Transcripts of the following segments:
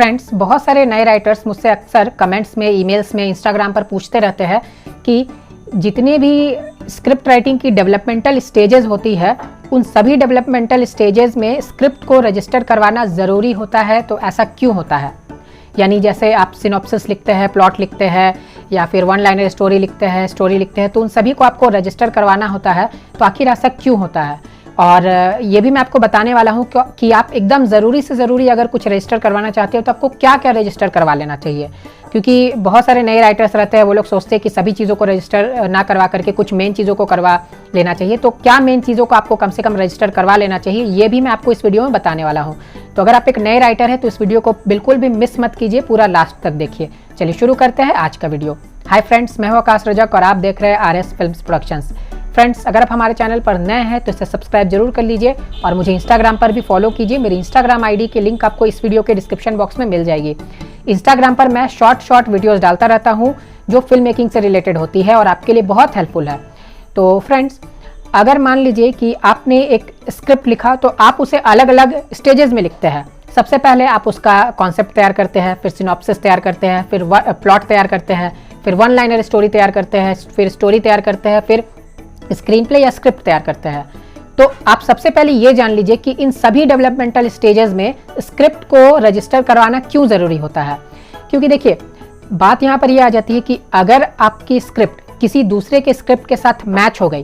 Friends, बहुत सारे नए राइटर्स मुझसे अक्सर कमेंट्स में, ईमेल्स में, इंस्टाग्राम पर पूछते रहते हैं कि जितने भी स्क्रिप्ट राइटिंग की डेवलपमेंटल स्टेजेस होती है उन सभी डेवलपमेंटल स्टेजेस में स्क्रिप्ट को रजिस्टर करवाना ज़रूरी होता है, तो ऐसा क्यों होता है। यानी जैसे आप सिनॉप्सिस लिखते हैं, प्लॉट लिखते हैं या फिर वन लाइनर स्टोरी लिखते हैं, तो उन सभी को आपको रजिस्टर करवाना होता है, तो आखिर ऐसा क्यों होता है। और ये भी मैं आपको बताने वाला हूँ कि आप एकदम ज़रूरी से ज़रूरी अगर कुछ रजिस्टर करवाना चाहते हो तो आपको क्या क्या रजिस्टर करवा लेना चाहिए। क्योंकि बहुत सारे नए राइटर्स रहते हैं, वो लोग सोचते हैं कि सभी चीज़ों को रजिस्टर ना करवा करके कुछ मेन चीज़ों को करवा लेना चाहिए। तो क्या मेन चीज़ों को आपको कम से कम रजिस्टर करवा लेना चाहिए, ये भी मैं आपको इस वीडियो में बताने वाला हूँ। तो अगर आप एक नए राइटर हैं तो इस वीडियो को बिल्कुल भी मिस मत कीजिए, पूरा लास्ट तक देखिए। चलिए शुरू करते हैं आज का वीडियो। हाय फ्रेंड्स, मैं हूं आकाश रजक और आप देख रहे हैं आरएस फिल्म्स प्रोडक्शंस। फ्रेंड्स, अगर आप हमारे चैनल पर नए हैं तो इसे सब्सक्राइब जरूर कर लीजिए और मुझे इंस्टाग्राम पर भी फॉलो कीजिए। मेरी इंस्टाग्राम आईडी की लिंक आपको इस वीडियो के डिस्क्रिप्शन बॉक्स में मिल जाएगी। इंस्टाग्राम पर मैं शॉर्ट वीडियोस डालता रहता हूं जो फिल्म मेकिंग से रिलेटेड होती है और आपके लिए बहुत हेल्पफुल है। तो फ्रेंड्स, अगर मान लीजिए कि आपने एक स्क्रिप्ट लिखा तो आप उसे अलग अलग स्टेजेस में लिखते हैं। सबसे पहले आप उसका कॉन्सेप्ट तैयार करते हैं, फिर सिनॉप्सिस तैयार करते हैं, फिर प्लॉट तैयार करते हैं, फिर वन लाइनर स्टोरी तैयार करते हैं, फिर स्टोरी तैयार करते हैं, फिर स्क्रीन प्ले या स्क्रिप्ट तैयार करते हैं। तो आप सबसे पहले ये जान लीजिए कि इन सभी डेवलपमेंटल स्टेजेस में स्क्रिप्ट को रजिस्टर करवाना क्यों ज़रूरी होता है। क्योंकि देखिए, बात यहाँ पर यह आ जाती है कि अगर आपकी स्क्रिप्ट किसी दूसरे के स्क्रिप्ट के साथ मैच हो गई,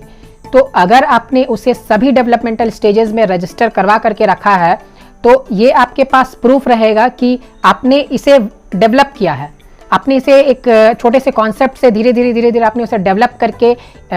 तो अगर आपने उसे सभी डेवलपमेंटल स्टेजेस में रजिस्टर करवा करके रखा है तो ये आपके पास प्रूफ रहेगा कि आपने इसे डेवलप किया है। आपने इसे एक छोटे से कॉन्सेप्ट से धीरे धीरे आपने उसे डेवलप करके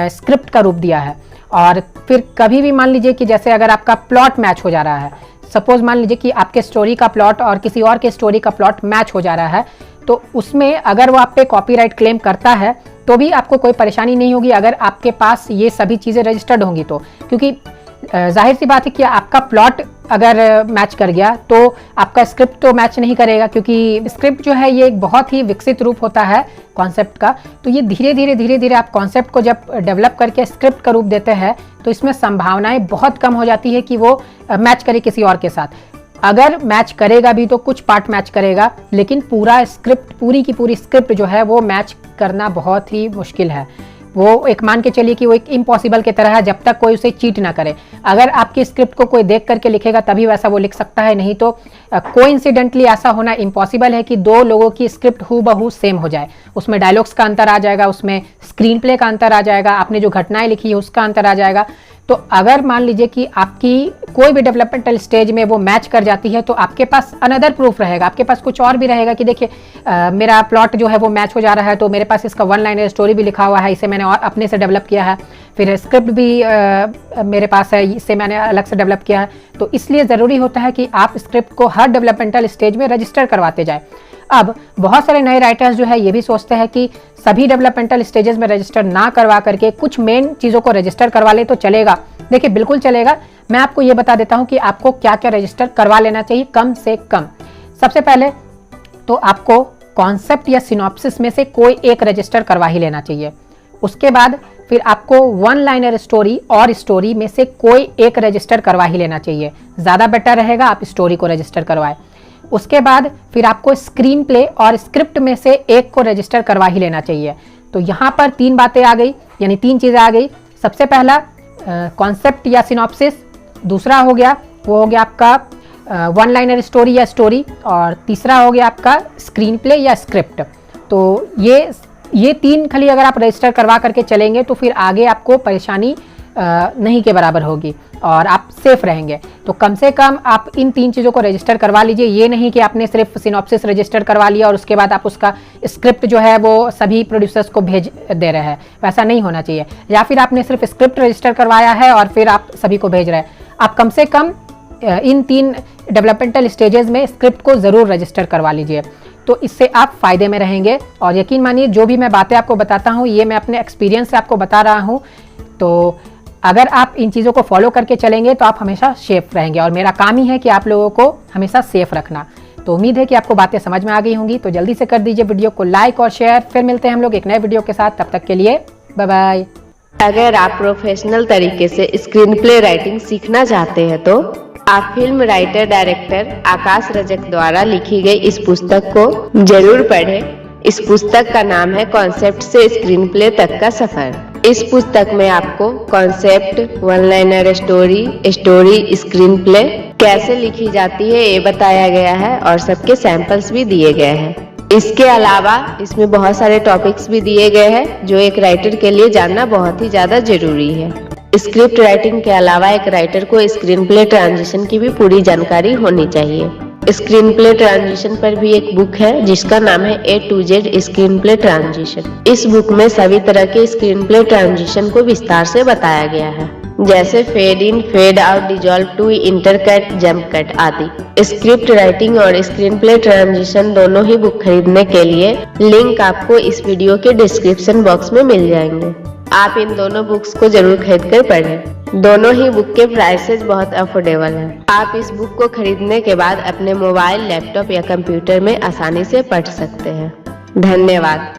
स्क्रिप्ट का रूप दिया है। और फिर कभी भी मान लीजिए कि जैसे अगर आपका प्लॉट मैच हो जा रहा है, सपोज मान लीजिए कि आपके स्टोरी का प्लॉट और किसी और के स्टोरी का प्लॉट मैच हो जा रहा है, तो उसमें अगर वो आप पे कॉपीराइट क्लेम करता है तो भी आपको कोई परेशानी नहीं होगी अगर आपके पास ये सभी चीज़ें रजिस्टर्ड होंगी तो। क्योंकि जाहिर सी बात है कि आपका प्लॉट अगर मैच कर गया तो आपका स्क्रिप्ट तो मैच नहीं करेगा, क्योंकि स्क्रिप्ट जो है ये एक बहुत ही विकसित रूप होता है कॉन्सेप्ट का। तो ये धीरे धीरे आप कॉन्सेप्ट को जब डेवलप करके स्क्रिप्ट का रूप देते हैं तो इसमें संभावनाएं बहुत कम हो जाती है कि वो मैच करे किसी और के साथ। अगर मैच करेगा भी तो कुछ पार्ट मैच करेगा, लेकिन पूरा स्क्रिप्ट, पूरी की पूरी स्क्रिप्ट जो है वो मैच करना बहुत ही मुश्किल है। वो एक मान के चलिए कि वो एक इम्पॉसिबल की तरह है, जब तक कोई उसे चीट ना करे। अगर आपकी स्क्रिप्ट को कोई देख करके लिखेगा तभी वैसा वो लिख सकता है, नहीं तो कोइंसिडेंटली ऐसा होना इम्पॉसिबल है कि दो लोगों की स्क्रिप्ट हूबहू सेम हो जाए। उसमें डायलॉग्स का अंतर आ जाएगा, उसमें स्क्रीन प्ले का अंतर आ जाएगा, आपने जो घटनाएं लिखी है उसका अंतर आ जाएगा। तो अगर मान लीजिए कि आपकी कोई भी डेवलपमेंटल स्टेज में वो मैच कर जाती है तो आपके पास अनदर प्रूफ रहेगा, आपके पास कुछ और भी रहेगा कि देखिए मेरा प्लॉट जो है वो मैच हो जा रहा है, तो मेरे पास इसका वन लाइनर स्टोरी भी लिखा हुआ है, इसे मैंने और अपने से डेवलप किया है, फिर स्क्रिप्ट भी मेरे पास है, इसे मैंने अलग से डेवलप किया है। तो इसलिए ज़रूरी होता है कि आप स्क्रिप्ट को हर डेवलपमेंटल स्टेज में रजिस्टर करवाते जाए। अब बहुत सारे नए राइटर्स जो है ये भी सोचते हैं कि सभी डेवलपमेंटल स्टेजेस में रजिस्टर ना करवा करके कुछ मेन चीज़ों को रजिस्टर करवा ले तो चलेगा। देखिए, बिल्कुल चलेगा। मैं आपको ये बता देता हूँ कि आपको क्या क्या रजिस्टर करवा लेना चाहिए कम से कम। सबसे पहले तो आपको कॉन्सेप्ट या सिनॉप्सिस में से कोई एक रजिस्टर करवा ही लेना चाहिए। उसके बाद फिर आपको वन लाइनर स्टोरी और स्टोरी में से कोई एक रजिस्टर करवा ही लेना चाहिए। ज़्यादा बेटर रहेगा आप स्टोरी को रजिस्टर करवाएं। उसके बाद फिर आपको स्क्रीन प्ले और स्क्रिप्ट में से एक को रजिस्टर करवा ही लेना चाहिए। तो यहाँ पर तीन बातें आ गई, यानी तीन चीज़ें आ गई। सबसे पहला कॉन्सेप्ट या सिनॉप्सिस, दूसरा हो गया आपका वन लाइनर स्टोरी या स्टोरी, और तीसरा हो गया आपका स्क्रीन प्ले या स्क्रिप्ट। तो ये तीन खाली अगर आप रजिस्टर करवा करके चलेंगे तो फिर आगे आपको परेशानी नहीं के बराबर होगी और आप सेफ रहेंगे। तो कम से कम आप इन तीन चीज़ों को रजिस्टर करवा लीजिए। ये नहीं कि आपने सिर्फ सिनॉप्सिस रजिस्टर करवा लिया और उसके बाद आप उसका स्क्रिप्ट जो है वो सभी प्रोड्यूसर्स को भेज दे रहे हैं, वैसा नहीं होना चाहिए। या फिर आपने सिर्फ स्क्रिप्ट रजिस्टर करवाया है और फिर आप सभी को भेज रहे हैं। आप कम से कम इन तीन डेवलपमेंटल स्टेजेस में स्क्रिप्ट को ज़रूर रजिस्टर करवा लीजिए, तो इससे आप फायदे में रहेंगे। और यकीन मानिए, जो भी मैं बातें आपको बताता हूँ ये मैं अपने एक्सपीरियंस से आपको बता रहा हूँ। तो अगर आप इन चीज़ों को फॉलो करके चलेंगे तो आप हमेशा सेफ रहेंगे, और मेरा काम ही है कि आप लोगों को हमेशा सेफ रखना। तो उम्मीद है कि आपको बातें समझ में आ गई होंगी। तो जल्दी से कर दीजिए वीडियो को लाइक और शेयर। फिर मिलते हैं हम लोग एक नए वीडियो के साथ, तब तक के लिए बाय बाय। अगर आप प्रोफेशनल तरीके से स्क्रीन प्ले राइटिंग सीखना चाहते हैं तो आप फिल्म राइटर डायरेक्टर आकाश रजक द्वारा लिखी गई इस पुस्तक को जरूर पढ़ें। इस पुस्तक का नाम है कॉन्सेप्ट से स्क्रीन प्ले तक का सफर। इस पुस्तक में आपको concept, one liner story, screen play कैसे लिखी जाती है ये बताया गया है और सबके सैंपल्स भी दिए गए हैं। इसके अलावा इसमें बहुत सारे टॉपिक्स भी दिए गए हैं जो एक राइटर के लिए जानना बहुत ही ज्यादा जरूरी है। स्क्रिप्ट राइटिंग के अलावा एक राइटर को स्क्रीन प्ले ट्रांजिशन की भी पूरी जानकारी होनी चाहिए। स्क्रीन प्ले ट्रांजिशन पर भी एक बुक है जिसका नाम है A to Z screen play transition. इस बुक में सभी तरह के स्क्रीन प्ले ट्रांजिशन को विस्तार से बताया गया है, जैसे fade in, fade out, dissolve to, intercut, jump cut आदि। स्क्रिप्ट राइटिंग और स्क्रीन प्ले ट्रांजिशन दोनों ही बुक खरीदने के लिए लिंक आपको इस वीडियो के डिस्क्रिप्शन बॉक्स में मिल जाएंगे। आप इन दोनों बुक्स को जरूर खरीद कर पढ़ें। दोनों ही बुक के प्राइसेस बहुत अफोर्डेबल हैं। आप इस बुक को खरीदने के बाद अपने मोबाइल, लैपटॉप या कंप्यूटर में आसानी से पढ़ सकते हैं। धन्यवाद।